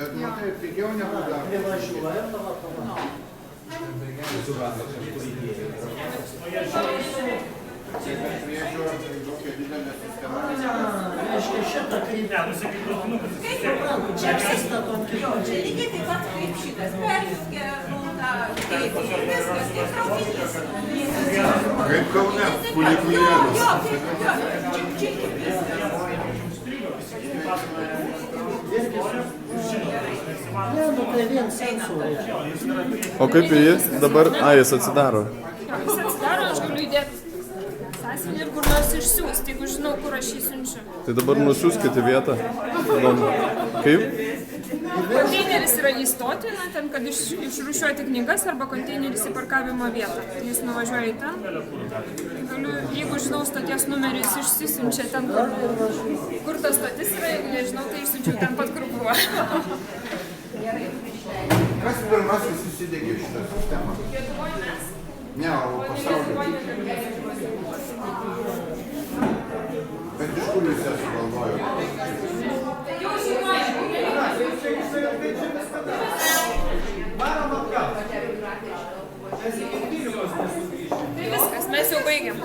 Bet matai, pigiau negu dar. Priežiūra, tai kokia didelė sistema. Reiškia šitą kaip... Čia apsistatom kitą. Čia lygiai taip pat kaip šitas perjungia, viskas, kaip traukinys. Kaip Kaune, funikulierius. Ne, nu tai vien sensoriai. O kaip jis dabar, jis atsidaro. Jis atsidaro, aš galiu įdėti sąsiuvinį ir kur nors išsiųsti, jeigu žinau, kur aš jį siunčiu. Tai dabar nusiųskite vietą. Kaip? Konteineris yra įstoti, ten, kad išrūšiuoti knygas arba konteineris į parkavimo vietą. Jis nuvažiuoja į ten. Galiu, jeigu žinau stoties numerį, jis išsiunčia ten, kur ta stotis yra, jeigu nežinau, tai išsiunčiu ten pat, kur buvo. Kas pirmasis įsidegė šitą sistemą? Lietuvoje mes. Ne, o pasaulyje. Bet iš kur jūs ją sugalvojote? Jau žinojau. Tai viskas, mes jau baigiam.